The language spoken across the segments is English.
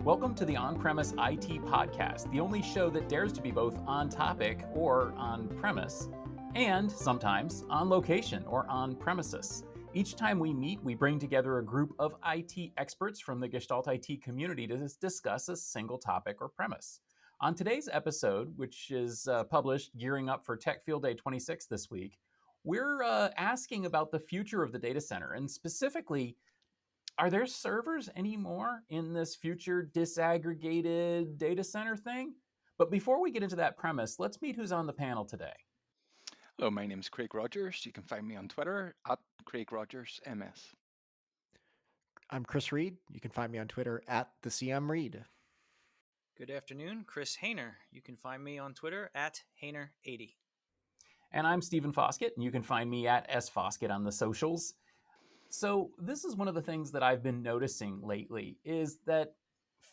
Welcome to the On-Premise IT Podcast, the only show that dares to be both on topic or on premise, and sometimes on location or on premises. Each time we meet, we bring together a group of IT experts from the Gestalt IT community to discuss a single topic or premise. On today's episode, which is published gearing up for Tech Field Day 26 this week, we're asking about the future of the data center, and specifically, are there servers anymore in this future disaggregated data center thing? But before we get into that premise, let's meet who's on the panel today. Hello, my name is Craig Rodgers. You can find me on Twitter at CraigRodgersMS. I'm Chris Reed. You can find me on Twitter at the CM Reed. Good afternoon, Chris Hayner. You can find me on Twitter at Hayner80. And I'm Stephen Foskett, and you can find me at sfoskett on the socials. So this is one of the things that I've been noticing lately is that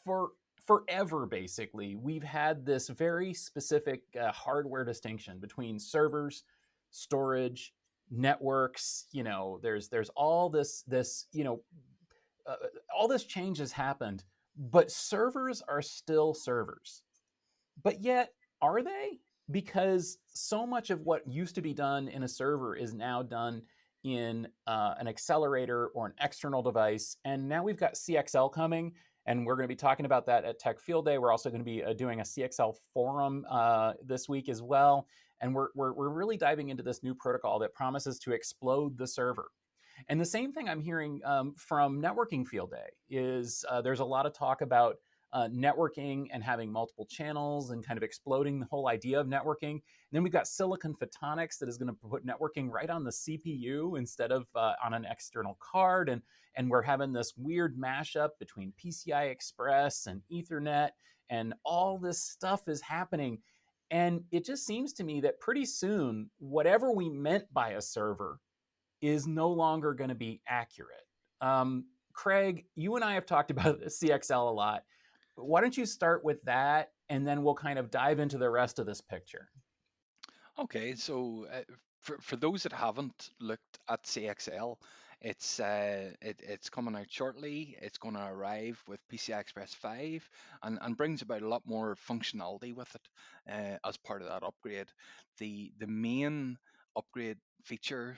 for forever, basically, we've had this very specific hardware distinction between servers, storage, networks. You know, there's all this all this change has happened, but servers are still servers. But yet, are they? Because so much of what used to be done in a server is now done in an accelerator or an external device. And now we've got CXL coming, and we're going to be talking about that at Tech Field Day. We're also going to be doing a CXL forum this week as well. And we're really diving into this new protocol that promises to explode the server. And the same thing I'm hearing from Networking Field Day is there's a lot of talk about networking and having multiple channels and kind of exploding the whole idea of networking. And then we've got silicon photonics that is going to put networking right on the CPU instead of on an external card. And we're having this weird mashup between PCI Express and Ethernet, and all this stuff is happening. And it just seems to me that pretty soon, whatever we meant by a server is no longer going to be accurate. Craig, you and I have talked about CXL a lot. Why don't you start with that, and then we'll kind of dive into the rest of this picture. Okay, so for those that haven't looked at CXL, it's coming out shortly. It's going to arrive with PCI Express 5 and brings about a lot more functionality with it as part of that upgrade. The main upgrade feature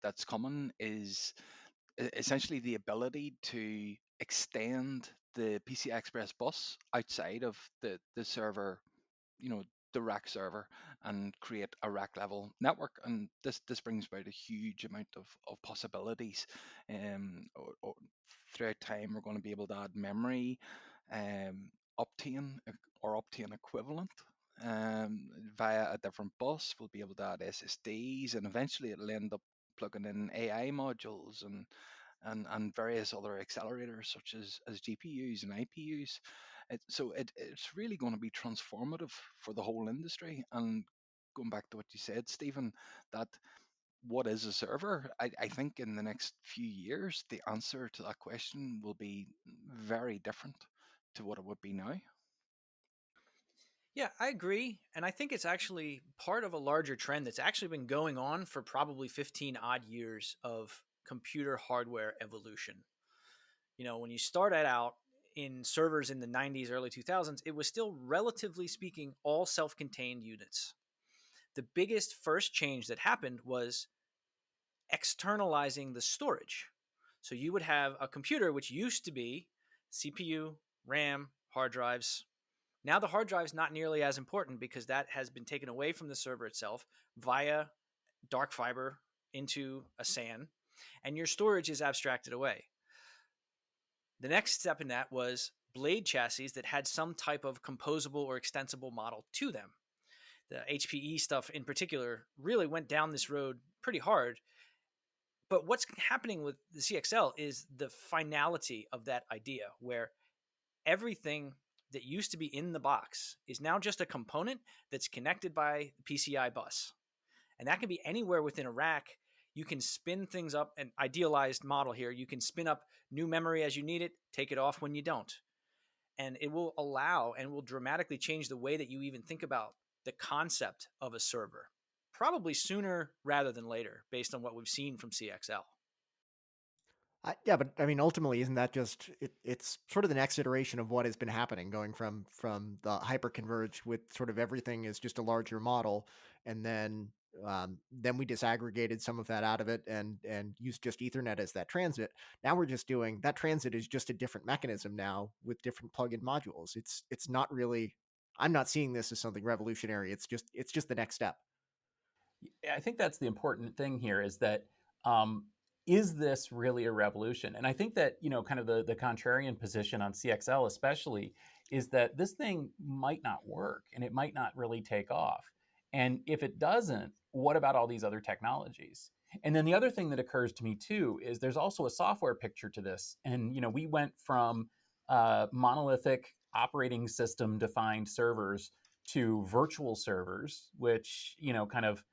that's coming is essentially the ability to extend the PCI Express bus outside of the server, the rack server, and create a rack level network. And this brings about a huge amount of possibilities. Or throughout time, we're going to be able to add memory, Optane or Optane equivalent. Via a different bus, we'll be able to add SSDs, and eventually it'll end up plugging in AI modules and various other accelerators such as GPUs and IPUs. It's really going to be transformative for the whole industry. And going back to what you said, Stephen, that what is a server? I think in the next few years, the answer to that question will be very different to what it would be now. Yeah, I agree. And I think it's actually part of a larger trend that's actually been going on for probably 15 odd years of computer hardware evolution. You know, when you started out in servers in the 90s, early 2000s, it was still, relatively speaking, all self contained units. The biggest first change that happened was externalizing the storage. So you would have a computer which used to be CPU, RAM, hard drives. Now the hard drive is not nearly as important because that has been taken away from the server itself via dark fiber into a SAN, and your storage is abstracted away. The next step in that was blade chassis that had some type of composable or extensible model to them. The HPE stuff in particular really went down this road pretty hard. But what's happening with the CXL is the finality of that idea, where everything that used to be in the box is now just a component that's connected by the PCI bus. And that can be anywhere within a rack. You can spin things up, an idealized model here. You can spin up new memory as you need it, take it off when you don't. And it will allow and will dramatically change the way that you even think about the concept of a server. Probably sooner rather than later, based on what we've seen from CXL. Yeah, but I mean, ultimately, isn't that just it's sort of the next iteration of what has been happening, going from the hyperconverged with sort of everything is just a larger model, and then we disaggregated some of that out of it and used just Ethernet as that transit. Now we're just doing that transit is just a different mechanism now with different plug-in modules. It's not really. I'm not seeing this as something revolutionary. It's just the next step. I think that's the important thing here is that um, is this really a revolution? And I think that, kind of the contrarian position on CXL especially is that this thing might not work and it might not really take off. And if it doesn't, what about all these other technologies? And then the other thing that occurs to me too is there's also a software picture to this. And we went from monolithic operating system defined servers to virtual servers, which kind of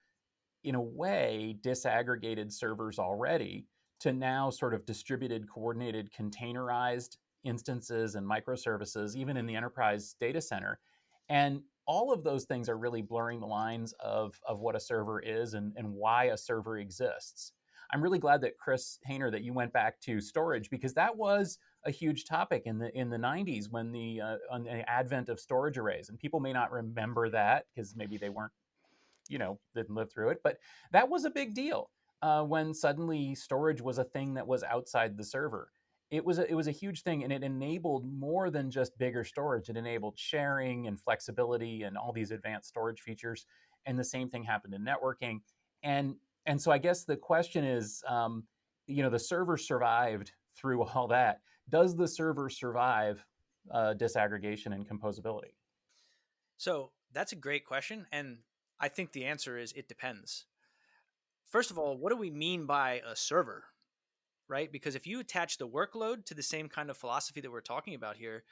in a way disaggregated servers already to now sort of distributed, coordinated, containerized instances and microservices, even in the enterprise data center. And all of those things are really blurring the lines of what a server is and why a server exists. I'm really glad that Chris Hayner, that you went back to storage, because that was a huge topic in the 90s when on the advent of storage arrays. And people may not remember that because maybe they weren't didn't live through it. But that was a big deal when suddenly storage was a thing that was outside the server. It was a huge thing, and it enabled more than just bigger storage. It enabled sharing and flexibility and all these advanced storage features. And the same thing happened in networking. And so I guess the question is, the server survived through all that. Does the server survive disaggregation and composability? So that's a great question. And I think the answer is it depends. First of all, what do we mean by a server? Right? Because if you attach the workload to the same kind of philosophy that we're talking about here,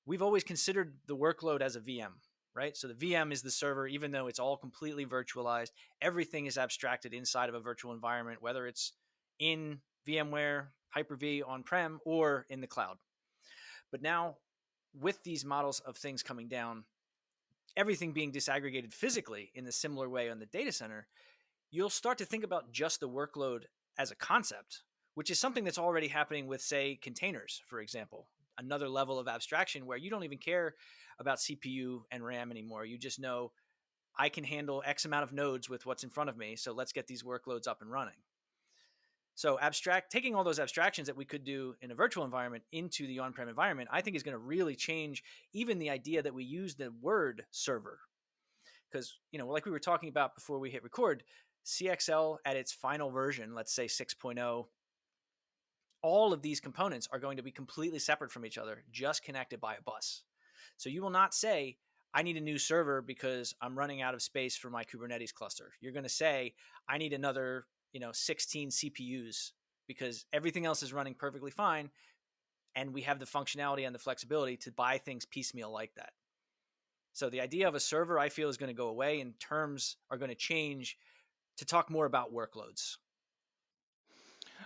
we've always considered the workload as a VM, right? So the VM is the server, even though it's all completely virtualized. Everything is abstracted inside of a virtual environment, whether it's in VMware, Hyper-V on-prem, or in the cloud. But now, with these models of things coming down, everything being disaggregated physically in a similar way on the data center, you'll start to think about just the workload as a concept, which is something that's already happening with, say, containers, for example. Another level of abstraction where you don't even care about CPU and RAM anymore. You just know I can handle X amount of nodes with what's in front of me, so let's get these workloads up and running. So taking all those abstractions that we could do in a virtual environment into the on-prem environment, I think is going to really change even the idea that we use the word server. Because, like we were talking about before we hit record, CXL at its final version, let's say 6.0, all of these components are going to be completely separate from each other, just connected by a bus. So you will not say, I need a new server because I'm running out of space for my Kubernetes cluster. You're going to say, I need another 16 CPUs because everything else is running perfectly fine. And we have the functionality and the flexibility to buy things piecemeal like that. So the idea of a server, I feel, is going to go away, and terms are going to change to talk more about workloads.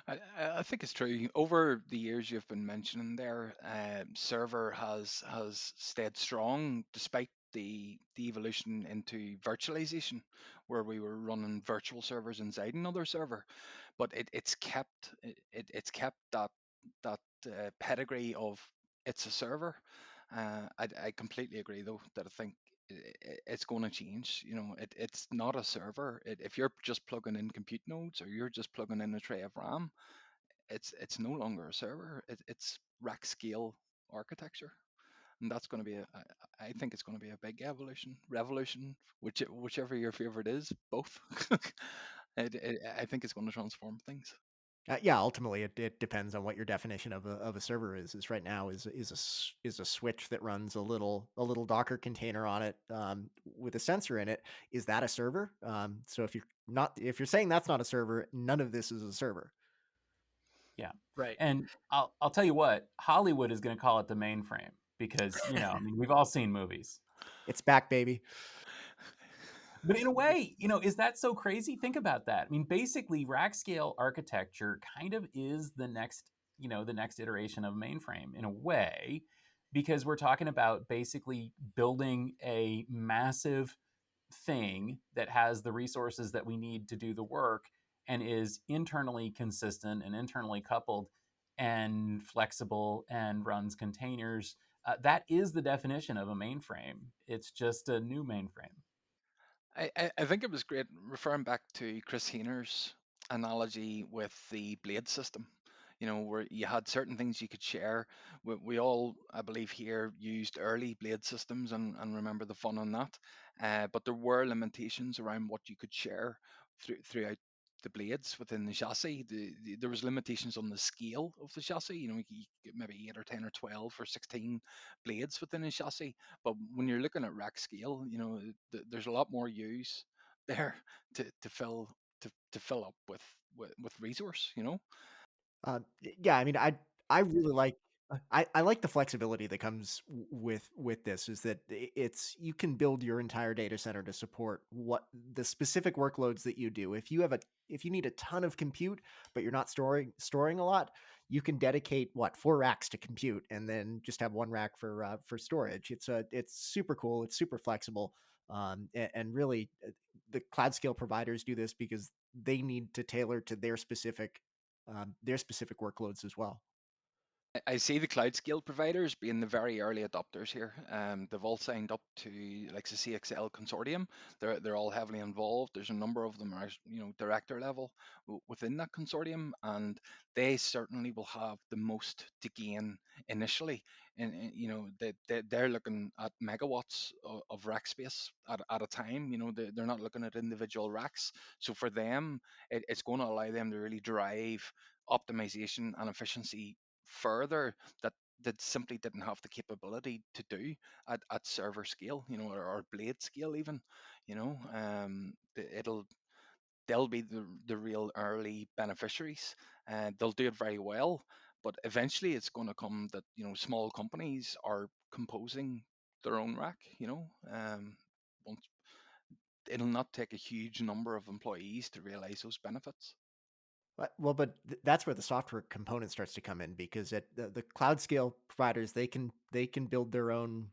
I think it's true. Over the years you've been mentioning there, server has stayed strong despite the evolution into virtualization, where we were running virtual servers inside another server. But it's kept that pedigree of it's a server. I completely agree though that I think it's going to change. It's not a server. If you're just plugging in compute nodes or you're just plugging in a tray of RAM, it's no longer a server. It's rack scale architecture, and that's going to be I think it's going to be a big revolution, whichever your favorite is, both. I think it's going to transform things. Yeah, ultimately, it depends on what your definition of a server is. Is right now is a switch that runs a little Docker container on it with a sensor in it. Is that a server? So if you're saying that's not a server, none of this is a server. Yeah. Right. And I'll tell you what, Hollywood is going to call it the mainframe because, I mean, we've all seen movies. It's back, baby. But in a way, is that so crazy? Think about that. I mean, basically, rack scale architecture kind of is the next iteration of mainframe in a way, because we're talking about basically building a massive thing that has the resources that we need to do the work and is internally consistent and internally coupled. and flexible and runs containers. That is the definition of a mainframe. It's just a new mainframe. I think it was great referring back to Chris Hayner's analogy with the blade system. You know, where you had certain things you could share. We all, I believe, here used early blade systems and remember the fun on that. But there were limitations around what you could share throughout the blades within the chassis. There was limitations on the scale of the chassis. You know, you get maybe 8 or 10 or 12 or 16 blades within a chassis. But when you're looking at rack scale, you know, there's a lot more use there to fill to fill up with resource. You know. Yeah, I mean, I really like I like the flexibility that comes with this. Is that it's you can build your entire data center to support what the specific workloads that you do. If you need a ton of compute, but you're not storing a lot, you can dedicate what 4 racks to compute, and then just have 1 rack for storage. It's super cool. It's super flexible, and really, the cloud scale providers do this because they need to tailor to their specific workloads as well. I see the cloud scale providers being the very early adopters here. They've all signed up to like the CXL consortium. They're all heavily involved. There's a number of them are director level within that consortium, and they certainly will have the most to gain initially. And they're looking at megawatts of rack space at a time. You know, they're not looking at individual racks. So for them, it's going to allow them to really drive optimization and efficiency further that simply didn't have the capability to do at server scale, or blade scale even. They'll be the real early beneficiaries, and they'll do it very well. But eventually, it's going to come that small companies are composing their own rack. Once it'll not take a huge number of employees to realize those benefits. But that's where the software component starts to come in, because at the cloud scale providers, they can build their own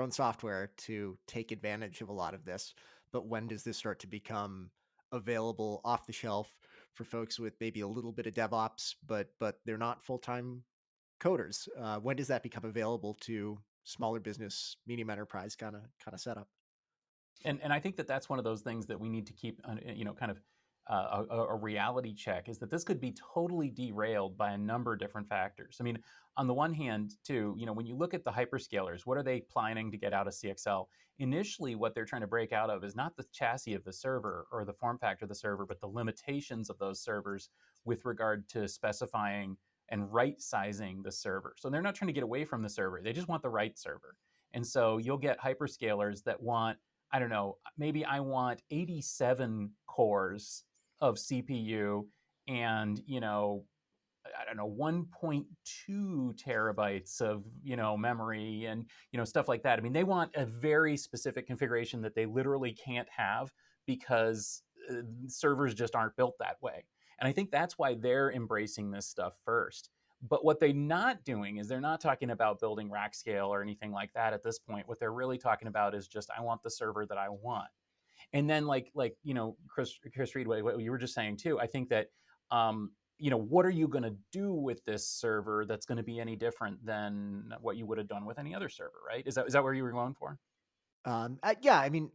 software to take advantage of a lot of this. But when does this start to become available off the shelf for folks with maybe a little bit of DevOps, but they're not full-time coders? When does that become available to smaller business, medium enterprise kind of setup? And I think that that's one of those things that we need to keep, kind of a reality check, is that this could be totally derailed by a number of different factors. I mean, on the one hand, too, when you look at the hyperscalers, what are they planning to get out of CXL? Initially, what they're trying to break out of is not the chassis of the server or the form factor of the server, but the limitations of those servers with regard to specifying and right sizing the server. So they're not trying to get away from the server. They just want the right server. And so you'll get hyperscalers that want, I don't know, maybe I want 87 cores of CPU and, I don't know, 1.2 terabytes of, memory and, stuff like that. I mean, they want a very specific configuration that they literally can't have because servers just aren't built that way. And I think that's why they're embracing this stuff first. But what they're not doing is they're not talking about building rack scale or anything like that at this point. What they're really talking about is just, I want the server that I want. And then Chris Reed, what you were just saying too, I think that what are you going to do with this server that's going to be any different than what you would have done with any other server, right? Is that where you were going for? Yeah, I mean,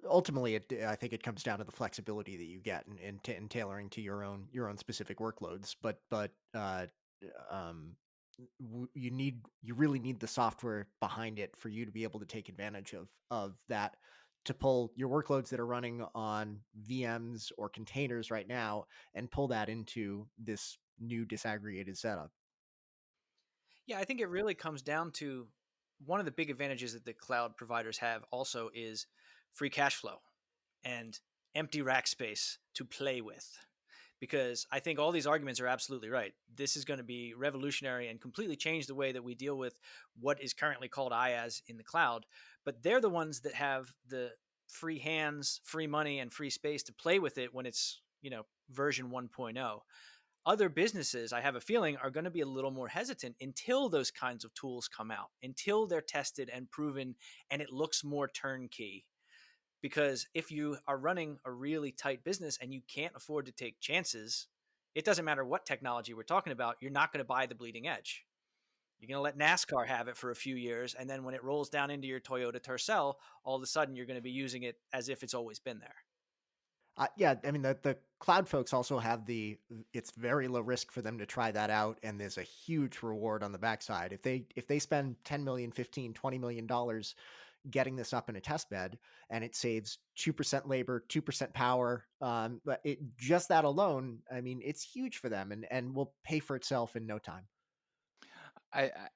ultimately, I think it comes down to the flexibility that you get and tailoring to your own specific workloads. But um, you really need the software behind it for you to be able to take advantage of that, to pull your workloads that are running on VMs or containers right now and pull that into this new disaggregated setup. Yeah, I think it really comes down to one of the big advantages that the cloud providers have also is free cash flow and empty rack space to play with. Because I think all these arguments are absolutely right. This is going to be revolutionary and completely change the way that we deal with what is currently called IaaS in the cloud. But they're the ones that have the free hands, free money, and free space to play with it when it's, version 1.0. Other businesses, I have a feeling, are going to be a little more hesitant until those kinds of tools come out, until they're tested and proven and it looks more turnkey. Because if you are running a really tight business and you can't afford to take chances, it doesn't matter what technology we're talking about, you're not going to buy the bleeding edge. You're going to let NASCAR have it for a few years, and then when it rolls down into your Toyota Tercel, all of a sudden you're going to be using it as if it's always been there. Yeah, I mean the cloud folks also have it's very low risk for them to try that out, and there's a huge reward on the backside. If they spend 10 million, 15, 20 million dollars getting this up in a test bed, and it saves 2% labor, 2% power, but just that alone, I mean, it's huge for them, and will pay for itself in no time.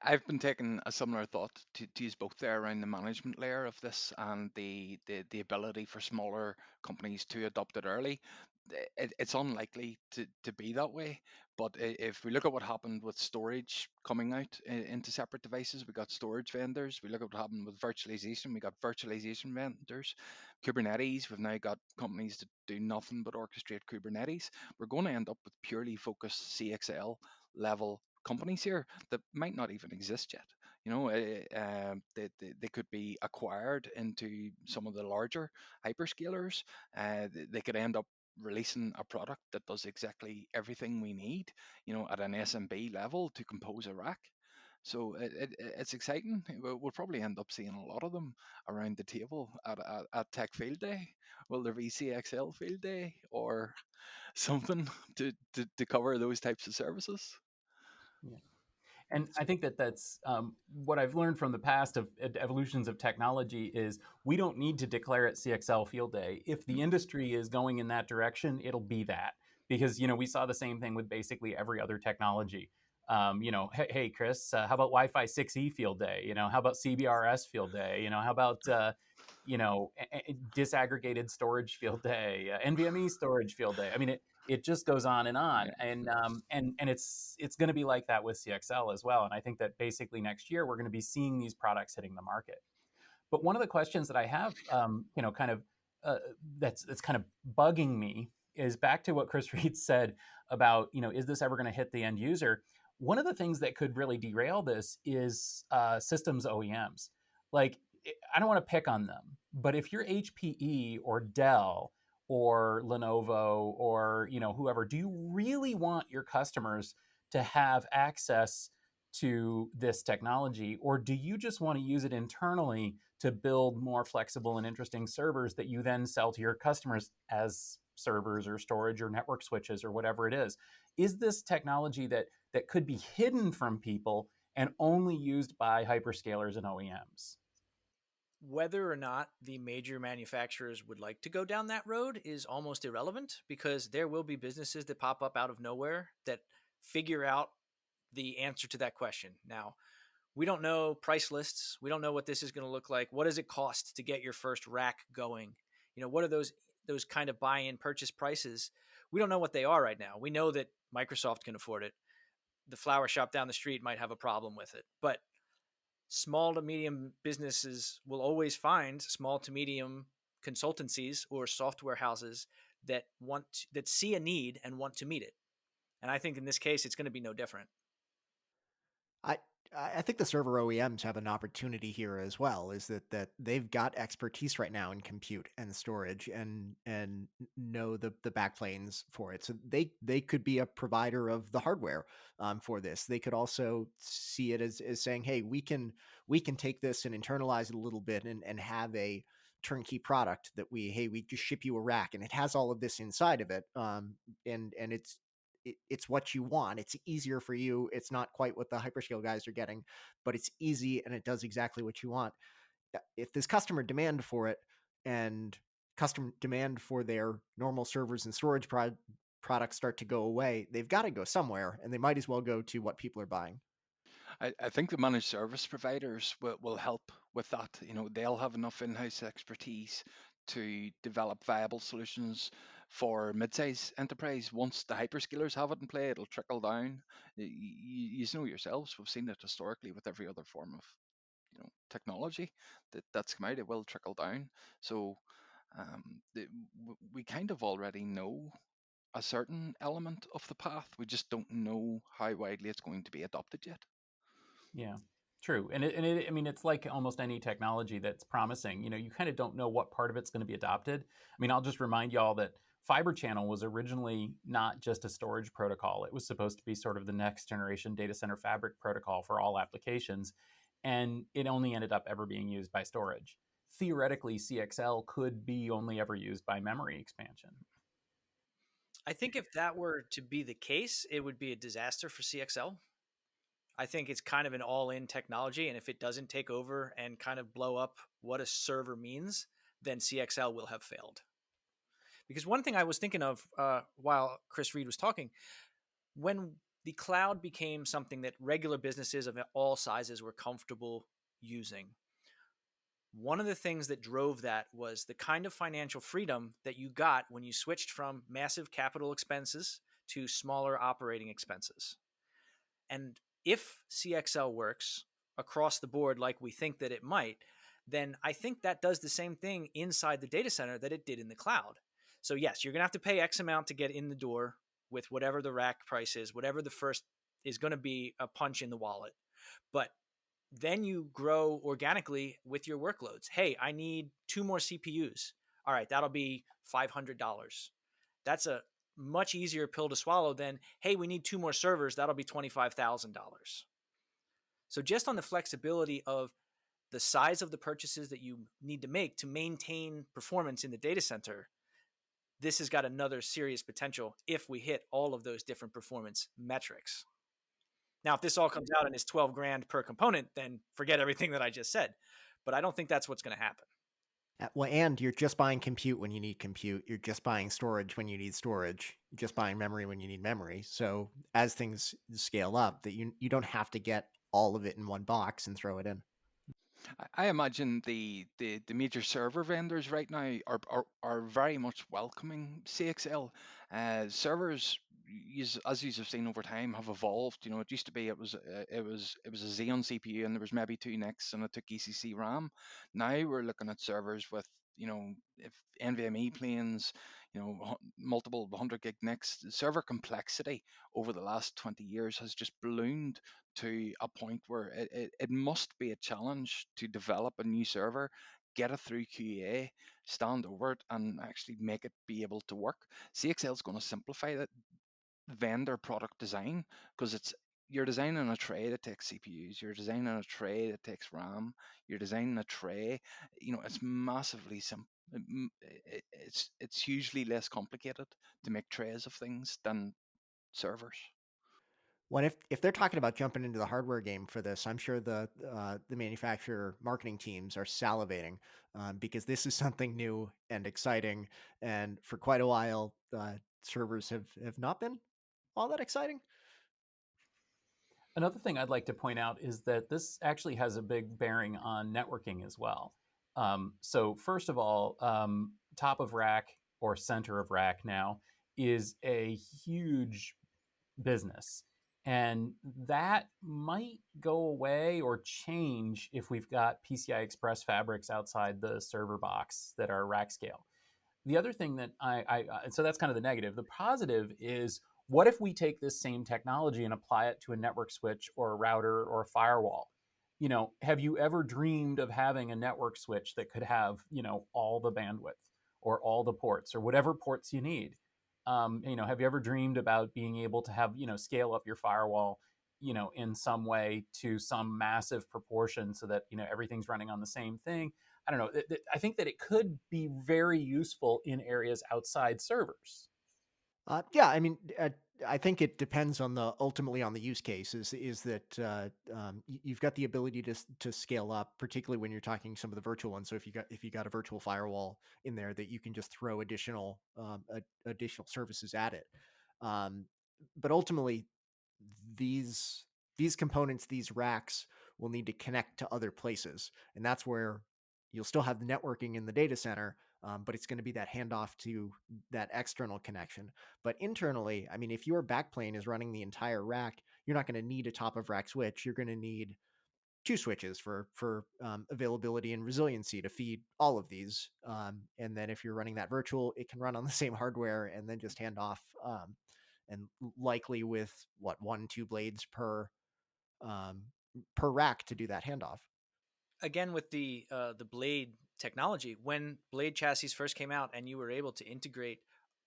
I've been taking a similar thought to use both there around the management layer of this and the ability for smaller companies to adopt it early. It's unlikely to be that way, but if we look at what happened with storage coming out into separate devices, we got storage vendors. We look at what happened with virtualization, we got virtualization vendors. Kubernetes, we've now got companies that do nothing but orchestrate Kubernetes. We're going to end up with purely focused CXL level companies here that might not even exist yet. They could be acquired into some of the larger hyperscalers. They could end up releasing a product that does exactly everything we need, at an SMB level to compose a rack. So it's exciting. We'll probably end up seeing a lot of them around the table at Tech Field Day. Will there be CXL Field Day or something to cover those types of services? Yeah. And I think that's what I've learned from the past of evolutions of technology is we don't need to declare it CXL Field Day. If the industry is going in that direction, it'll be that. Because, we saw the same thing with basically every other technology. Hey, Chris, how about Wi-Fi 6E Field Day? How about CBRS Field Day? How about, disaggregated storage field day, NVMe storage field day. I mean, it just goes on, Yeah. and it's going to be like that with CXL as well. And I think that basically next year we're going to be seeing these products hitting the market. But one of the questions that I have, kind of that's kind of bugging me is back to what Chris Reed said about, is this ever going to hit the end user? One of the things that could really derail this is systems OEMs. Like, I don't want to pick on them, but if you're HPE or Dell or Lenovo or whoever, do you really want your customers to have access to this technology, or do you just want to use it internally to build more flexible and interesting servers that you then sell to your customers as servers or storage or network switches or whatever it is? Is this technology that could be hidden from people and only used by hyperscalers and OEMs? Whether or not the major manufacturers would like to go down that road is almost irrelevant, because there will be businesses that pop up out of nowhere that figure out the answer to that question. Now, we don't know price lists. We don't know what this is going to look like. What does it cost to get your first rack going? What are those kind of buy-in purchase prices? We don't know what they are right now. We know that Microsoft can afford it. The flower shop down the street might have a problem with it, but small to medium businesses will always find small to medium consultancies or software houses that see a need and want to meet it. And I think in this case, it's going to be no different. I I think the server OEMs have an opportunity here as well. Is that they've got expertise right now in compute and storage, and know the backplanes for it. So they could be a provider of the hardware for this. They could also see it as saying, hey, we can take this and internalize it a little bit and have a turnkey product that we just ship you a rack and it has all of this inside of it. And it's what you want. It's easier for you. It's not quite what the hyperscale guys are getting, but it's easy and it does exactly what you want. If there's customer demand for it and customer demand for their normal servers and storage products start to go away, they've got to go somewhere, and they might as well go to what people are buying. I think the managed service providers will help with that. They'll have enough in-house expertise to develop viable solutions for mid-size enterprise. Once the hyperscalers have it in play, it'll trickle down. You know yourselves, we've seen it historically with every other form of technology that's come out. It will trickle down. So we kind of already know a certain element of the path. We just don't know how widely it's going to be adopted yet. Yeah, true. I mean, it's like almost any technology that's promising. You kind of don't know what part of it's going to be adopted. I mean, I'll just remind y'all that Fiber channel was originally not just a storage protocol. It was supposed to be sort of the next generation data center fabric protocol for all applications. And it only ended up ever being used by storage. Theoretically, CXL could be only ever used by memory expansion. I think if that were to be the case, it would be a disaster for CXL. I think it's kind of an all-in technology, and if it doesn't take over and kind of blow up what a server means, then CXL will have failed. Because one thing I was thinking of while Chris Reed was talking, when the cloud became something that regular businesses of all sizes were comfortable using, one of the things that drove that was the kind of financial freedom that you got when you switched from massive capital expenses to smaller operating expenses. And if CXL works across the board like we think that it might, then I think that does the same thing inside the data center that it did in the cloud. So yes, you're going to have to pay X amount to get in the door with whatever the rack price is, whatever the first is going to be a punch in the wallet. But then you grow organically with your workloads. Hey, I need 2 more CPUs. All right, that'll be $500. That's a much easier pill to swallow than, hey, we need 2 more servers. That'll be $25,000. So just on the flexibility of the size of the purchases that you need to make to maintain performance in the data center, this has got another serious potential if we hit all of those different performance metrics. Now, if this all comes out and is 12 grand per component, then forget everything that I just said. But I don't think that's what's going to happen. Well, and you're just buying compute when you need compute. You're just buying storage when you need storage. You're just buying memory when you need memory. So as things scale up, that you don't have to get all of it in one box and throw it in. I imagine the major server vendors right now are very much welcoming CXL. Servers, as you have seen over time, have evolved. You know, it used to be it was a Xeon CPU and there was maybe 2 NICs and it took ECC RAM. Now we're looking at servers with, if NVMe planes, multiple 100 gig NICs. Server complexity over the last 20 years has just ballooned to a point where it must be a challenge to develop a new server, get it through QA, stand over it, and actually make it be able to work. CXL is going to simplify that vendor product design because you're designing a tray that takes CPUs, you're designing a tray that takes RAM, you're designing a tray. It's massively simple. It's hugely less complicated to make trays of things than servers. Well, if they're talking about jumping into the hardware game for this, I'm sure the manufacturer marketing teams are salivating because this is something new and exciting. And for quite a while, servers have not been all that exciting. Another thing I'd like to point out is that this actually has a big bearing on networking as well. So first of all, top of rack or center of rack now is a huge business. And that might go away or change if we've got PCI Express fabrics outside the server box that are rack scale. The other thing that so that's kind of the negative. The positive is, what if we take this same technology and apply it to a network switch or a router or a firewall? Have you ever dreamed of having a network switch that could have, all the bandwidth or all the ports or whatever ports you need? Have you ever dreamed about being able to have, scale up your firewall, in some way to some massive proportion so that, everything's running on the same thing? I don't know. I think that it could be very useful in areas outside servers. Yeah, I mean, I think it depends on ultimately on the use case. Is that you've got the ability to scale up, particularly when you're talking some of the virtual ones. So if you got a virtual firewall in there, that you can just throw additional services at it. Um, but ultimately, these components, these racks, will need to connect to other places, and that's where you'll still have the networking in the data center, but it's going to be that handoff to that external connection. But internally, I mean, if your backplane is running the entire rack, you're not going to need a top of rack switch. You're going to need 2 switches for availability and resiliency to feed all of these. And then if you're running that virtual, it can run on the same hardware and then just hand off. And likely with 1-2 blades per rack to do that handoff. Again, with the blade technology, when blade chassis first came out and you were able to integrate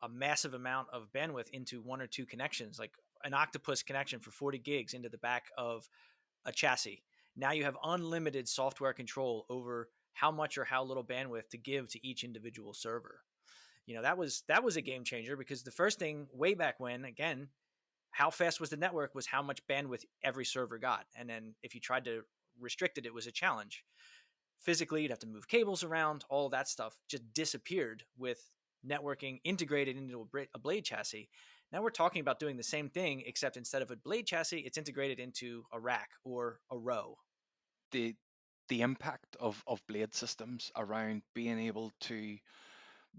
a massive amount of bandwidth into one or two connections, like an octopus connection for 40 gigs into the back of a chassis. Now you have unlimited software control over how much or how little bandwidth to give to each individual server. That was a game changer, because the first thing way back when, again, how fast was the network was how much bandwidth every server got. And then if you tried to restrict it, it was a challenge. Physically, you'd have to move cables around. All of that stuff just disappeared with networking integrated into a blade chassis. Now we're talking about doing the same thing, except instead of a blade chassis, it's integrated into a rack or a row. The impact of blade systems around being able to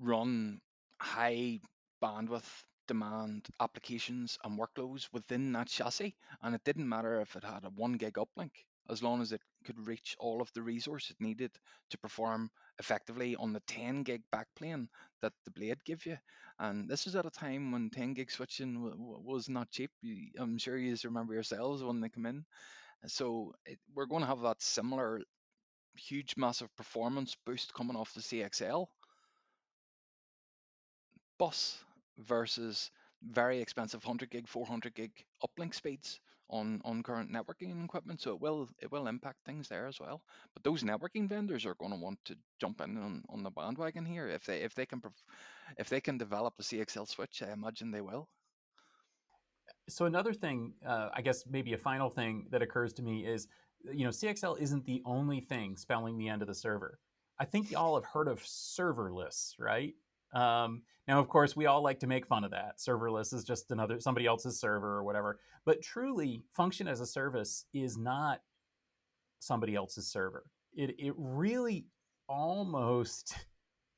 run high bandwidth demand applications and workloads within that chassis, and it didn't matter if it had a 1 gig uplink, as long as it could reach all of the resource it needed to perform effectively on the 10 gig backplane that the blade give you. And this was at a time when 10 gig switching was not cheap. I'm sure you remember yourselves when they come in. So we're going to have that similar huge massive performance boost coming off the CXL bus versus very expensive 100 gig, 400 gig uplink speeds on current networking equipment. So it will impact things there as well. But those networking vendors are going to want to jump in on the bandwagon here if they can develop a CXL switch. I imagine they will. So another thing, I guess maybe a final thing that occurs to me is, CXL isn't the only thing spelling the end of the server. I think y'all have heard of serverless, right? Now, of course, we all like to make fun of that. Serverless is just somebody else's server or whatever. But truly, function as a service is not somebody else's server. It really almost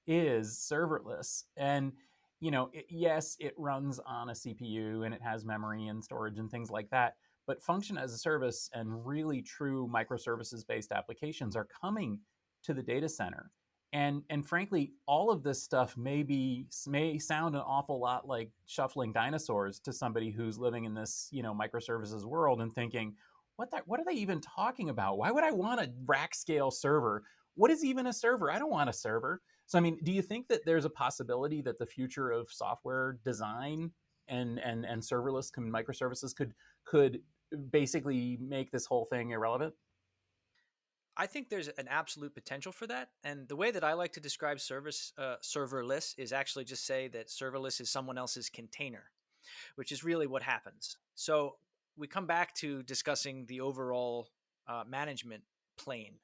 is serverless. And yes, it runs on a CPU and it has memory and storage and things like that. But function as a service and really true microservices based applications are coming to the data center. And frankly, all of this stuff may sound an awful lot like shuffling dinosaurs to somebody who's living in this microservices world and thinking, what are they even talking about? Why would I want a rack scale server? What is even a server? I don't want a server. So, I mean, do you think that there's a possibility that the future of software design and serverless microservices could basically make this whole thing irrelevant? I think there's an absolute potential for that. And the way that I like to describe serverless is actually just say that serverless is someone else's container, which is really what happens. So we come back to discussing the overall management plane.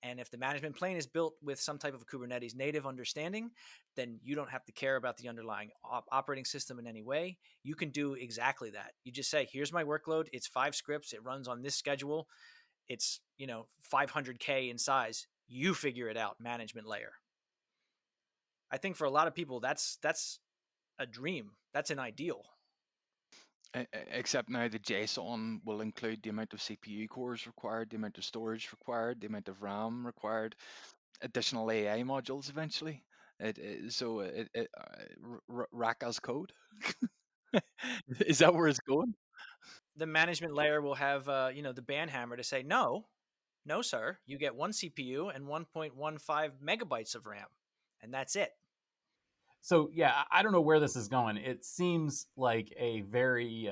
And if the management plane is built with some type of Kubernetes native understanding, then you don't have to care about the underlying operating system in any way. You can do exactly that. You just say, here's my workload. It's 5 scripts. It runs on this schedule. It's 500K in size. You figure it out, management layer. I think for a lot of people, that's a dream. That's an ideal. Except now the JSON will include the amount of CPU cores required, the amount of storage required, the amount of RAM required, additional AI modules eventually. Rack as code. Is that where it's going? The management layer will have the band hammer to say, no, sir, you get 1 CPU and 1.15 megabytes of RAM, and that's it. So yeah, I don't know where this is going. It seems like a very,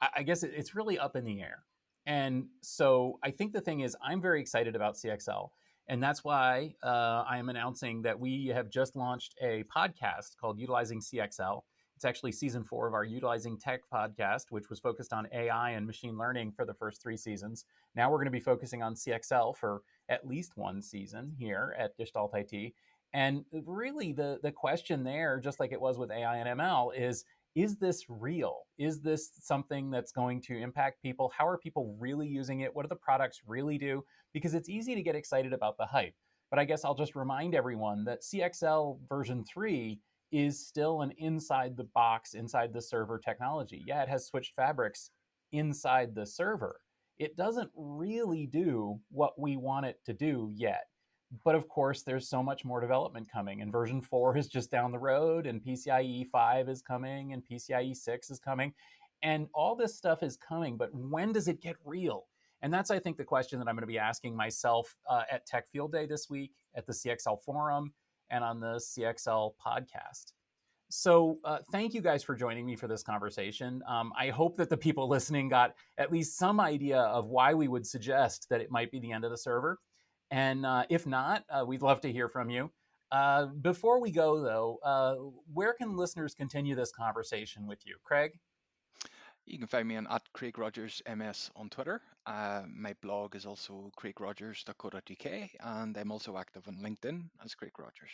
I guess it's really up in the air. And so I think the thing is, I'm very excited about CXL. And that's why I am announcing that we have just launched a podcast called Utilizing CXL. It's actually season 4 of our Utilizing Tech podcast, which was focused on AI and machine learning for the first 3 seasons. Now we're going to be focusing on CXL for at least 1 season here at Gestalt IT. And really, the question there, just like it was with AI and ML, is this real? Is this something that's going to impact people? How are people really using it? What do the products really do? Because it's easy to get excited about the hype. But I guess I'll just remind everyone that CXL version 3 is still an inside the box, inside the server technology. Yeah, it has switched fabrics inside the server. It doesn't really do what we want it to do yet. But of course, there's so much more development coming, and version 4 is just down the road, and PCIe 5 is coming, and PCIe 6 is coming, and all this stuff is coming. But when does it get real? And that's, I think, the question that I'm going to be asking myself at Tech Field Day this week, at the CXL Forum, and on the CXL podcast. So thank you guys for joining me for this conversation. I hope that the people listening got at least some idea of why we would suggest that it might be the end of the server. And if not, we'd love to hear from you. Before we go, though, where can listeners continue this conversation with you? Craig? You can find me at Craig Rodgers MS on Twitter. My blog is also craigrogers.co.uk, and I'm also active on LinkedIn as Craig Rodgers.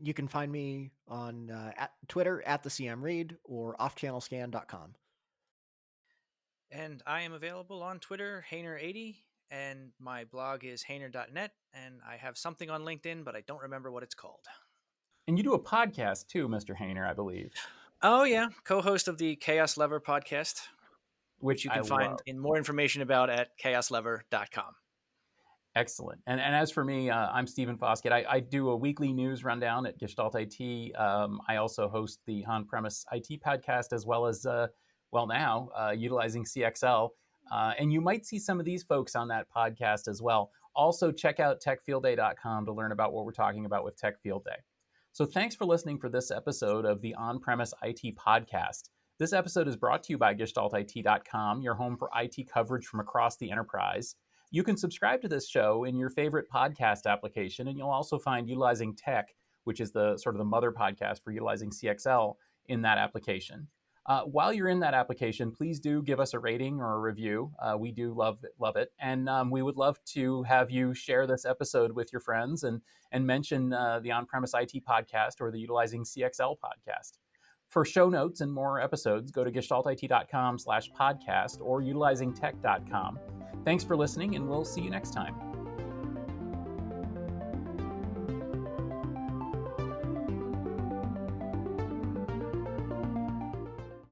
You can find me on at Twitter at the CM Read or offchannelscan.com. And I am available on Twitter, Hayner80, and my blog is hayner.net, and I have something on LinkedIn, but I don't remember what it's called. And you do a podcast too, Mr. Hayner, I believe. Oh, yeah. Co-host of the Chaos Lever podcast, which you can find love. more information about at chaoslever.com. Excellent. And as for me, I'm Stephen Foskett. I do a weekly news rundown at Gestalt IT. I also host the on-premise IT podcast, as well as, now, utilizing CXL. And you might see some of these folks on that podcast as well. Also, check out techfieldday.com to learn about what we're talking about with Tech Field Day. So thanks for listening for this episode of the On-Premise IT podcast. This episode is brought to you by GestaltIT.com, your home for IT coverage from across the enterprise. You can subscribe to this show in your favorite podcast application, and you'll also find Utilizing Tech, which is the sort of the mother podcast for utilizing CXL, in that application. While you're in that application, please do give us a rating or a review. We do love it. And we would love to have you share this episode with your friends and mention the On-Premise IT podcast or the Utilizing CXL podcast. For show notes and more episodes, go to gestaltit.com/podcast or utilizingtech.com. Thanks for listening, and we'll see you next time.